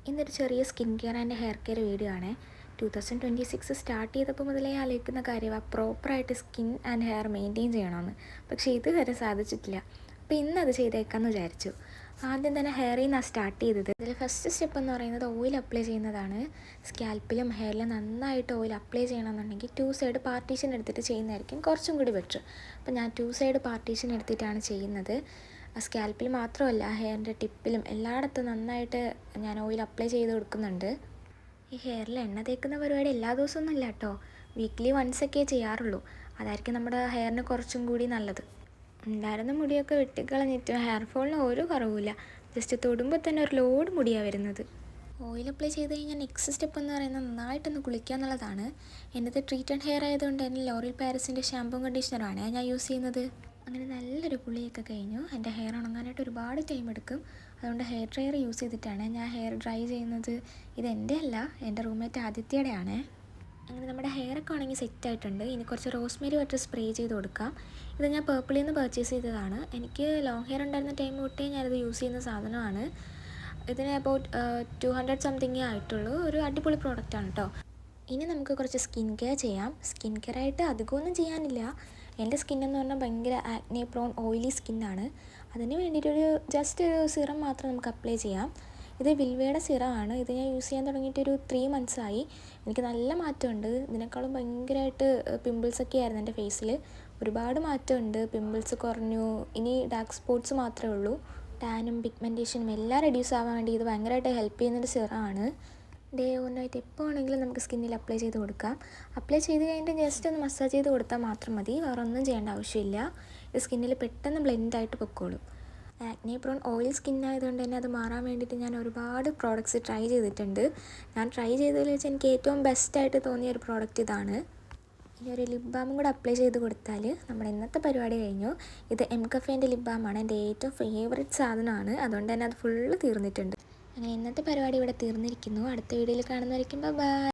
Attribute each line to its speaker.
Speaker 1: ഇന്നൊരു ചെറിയ skin care and hair care video ആണ്. 2026 സ്റ്റാർട്ട് ചെയ്തപ്പോൾ മുതലേ ആലോചിക്കുന്ന കാര്യമാണ് പ്രോപ്പറായിട്ട് സ്കിൻ ആൻഡ് ഹെയർ മെയിൻറ്റെയിൻ ചെയ്യണമെന്ന്. പക്ഷേ ഇതുവരെ സാധിച്ചിട്ടില്ല. അപ്പോൾ ഇന്നത് ചെയ്തേക്കാമെന്ന് വിചാരിച്ചു. ആദ്യം തന്നെ ഹെയറിൽ നിന്നാണ് സ്റ്റാർട്ട് ചെയ്തത്. ഇതിൽ ഫസ്റ്റ് സ്റ്റെപ്പ് എന്ന് പറയുന്നത് ഓയിൽ അപ്ലൈ ചെയ്യുന്നതാണ്. സ്കാൽപ്പിലും ഹെയറിലും നന്നായിട്ട് ഓയിൽ അപ്ലൈ ചെയ്യണമെന്നുണ്ടെങ്കിൽ 2 സൈഡ് പാർട്ടീഷൻ എടുത്തിട്ട് ചെയ്യുന്നതായിരിക്കും കുറച്ചും കൂടി ബെറ്റർ. അപ്പോൾ ഞാൻ 2 സൈഡ് പാർട്ടീഷൻ എടുത്തിട്ടാണ് ചെയ്യുന്നത്. സ്കാൽപ്പിൽ മാത്രമല്ല ഹെയറിൻ്റെ ടിപ്പിലും എല്ലായിടത്തും നന്നായിട്ട് ഞാൻ ഓയിൽ അപ്ലൈ ചെയ്ത് കൊടുക്കുന്നുണ്ട്. ഈ ഹെയറിൽ എണ്ണ തേക്കുന്ന പരിപാടി എല്ലാ ദിവസമൊന്നും ഇല്ല കേട്ടോ, വീക്ക്ലി വൺസൊക്കെ ചെയ്യാറുള്ളൂ. അതായിരിക്കും നമ്മുടെ ഹെയറിന് കുറച്ചും കൂടി നല്ലത്. ഉണ്ടായിരുന്ന മുടിയൊക്കെ വെട്ടിക്കളഞ്ഞിട്ട് ഹെയർ ഫോളിന് ഒരു കുറവുമില്ല. ജസ്റ്റ് തൊടുമ്പോൾ തന്നെ ഒരു ലോഡ് മുടിയാണ് വരുന്നത്. ഓയിൽ അപ്ലൈ ചെയ്ത് കഴിഞ്ഞാൽ നെക്സ്റ്റ് സ്റ്റെപ്പ് എന്ന് പറയുന്നത് നന്നായിട്ടൊന്ന് കുളിക്കുക എന്നുള്ളതാണ്. എൻ്റെ ട്രീറ്റഡ് ഹെയർ ആയതുകൊണ്ട് തന്നെ ലോറിയൽ പാരിസിൻ്റെ ഷാമ്പും കണ്ടീഷണറാണ് ഞാൻ യൂസ് ചെയ്യുന്നത്. അങ്ങനെ നല്ലൊരു കുളിയൊക്കെ കഴിഞ്ഞു. എൻ്റെ ഹെയർ ഉണങ്ങാനായിട്ട് ഒരുപാട് ടൈം എടുക്കും. അതുകൊണ്ട് ഹെയർ ഡ്രയർ യൂസ് ചെയ്തിട്ടാണ് ഞാൻ ഹെയർ ഡ്രൈ ചെയ്യുന്നത്. ഇതെൻ്റെ അല്ല, എൻ്റെ റൂംമേറ്റ് ആദിത്യയുടെയാണ്. അങ്ങനെ നമ്മുടെ ഹെയറൊക്കെ ഉണങ്ങി സെറ്റായിട്ടുണ്ട്. ഇനി കുറച്ച് റോസ്മേരി വാട്ടർ സ്പ്രേ ചെയ്ത് കൊടുക്കാം. ഇത് ഞാൻ പേർപ്പിളിൽ നിന്ന് പർച്ചേസ് ചെയ്തതാണ്. എനിക്ക് ലോങ് ഹെയർ ഉണ്ടായിരുന്ന ടൈം തൊട്ടേ ഞാനിത് യൂസ് ചെയ്യുന്ന സാധനമാണ്. ഇതിന് അബൌട്ട് 200 സംതിങ്ങേ ആയിട്ടുള്ളൂ. ഒരു അടിപൊളി പ്രോഡക്റ്റാണ് കേട്ടോ. ഇനി നമുക്ക് കുറച്ച് സ്കിൻ കെയർ ചെയ്യാം. സ്കിൻ കെയർ ആയിട്ട് അധികമൊന്നും ചെയ്യാനില്ല. എൻ്റെ സ്കിന്നെന്ന് പറഞ്ഞാൽ ഭയങ്കര ആക്നെ പ്രോൺ ഓയിലി സ്കിന്നാണ്. അതിന് വേണ്ടിയിട്ടൊരു ജസ്റ്റ് ഒരു സിറം മാത്രം നമുക്ക് അപ്ലൈ ചെയ്യാം. ഇത് വിൽവയുടെ സിറമാണ്. ഇത് ഞാൻ യൂസ് ചെയ്യാൻ തുടങ്ങിയിട്ട് ഒരു 3 months ആയി. എനിക്ക് നല്ല മാറ്റമുണ്ട്. ഇതിനേക്കാളും ഭയങ്കരമായിട്ട് പിമ്പിൾസൊക്കെ ആയിരുന്നു എൻ്റെ ഫേസിൽ. ഒരുപാട് മാറ്റമുണ്ട്. പിമ്പിൾസ് കുറഞ്ഞു. ഇനി ഡാർക്ക് സ്പോട്ട്സ് മാത്രമേ ഉള്ളൂ. ടാനും പിഗ്മെൻറ്റേഷനും എല്ലാം റെഡ്യൂസ് ആവാൻ വേണ്ടി ഇത് ഭയങ്കരമായിട്ട് ഹെൽപ്പ് ചെയ്യുന്നൊരു സിറമാണ്. ഡേ ഓർ നൈറ്റ് എപ്പോൾ വേണമെങ്കിലും നമുക്ക് സ്കിന്നിൽ അപ്ലൈ ചെയ്ത് കൊടുക്കാം. അപ്ലൈ ചെയ്ത് കഴിഞ്ഞിട്ട് ജസ്റ്റ് ഒന്ന് മസാജ് ചെയ്ത് കൊടുത്താൽ മാത്രം മതി. വേറെ ഒന്നും ചെയ്യേണ്ട ആവശ്യമില്ല. ഇത് സ്കിന്നിൽ പെട്ടെന്ന് ബ്ലെൻഡായിട്ട് പൊക്കോളും. ആക്നെ പ്രോൺ ഓയിൽ സ്കിൻ ആയതുകൊണ്ട് തന്നെ അത് മാറാൻ വേണ്ടിയിട്ട് ഞാൻ ഒരുപാട് പ്രോഡക്റ്റ്സ് ട്രൈ ചെയ്തിട്ടുണ്ട്. ഞാൻ ട്രൈ ചെയ്തതിൽ വെച്ച് എനിക്ക് ഏറ്റവും ബെസ്റ്റായിട്ട് തോന്നിയ ഒരു പ്രോഡക്റ്റ് ഇതാണ്. ഇനി ഒരു ലിപ് ബാമും കൂടെ അപ്ലൈ ചെയ്ത് കൊടുത്താൽ നമ്മുടെ ഇന്നത്തെ പരിപാടി കഴിഞ്ഞു. ഇത് എം കഫേൻ്റെ ലിപ് ബാമാണ്. എൻ്റെ ഏറ്റവും ഫേവറേറ്റ് സാധനമാണ്. അതുകൊണ്ട് തന്നെ അത് ഫുള്ള് തീർന്നിട്ടുണ്ട്. അങ്ങനെ ഇന്നത്തെ പരിപാടി ഇവിടെ തീർന്നിരിക്കുന്നു. അടുത്ത വീഡിയോയിൽ കാണുന്നതായിരിക്കും. ബൈ.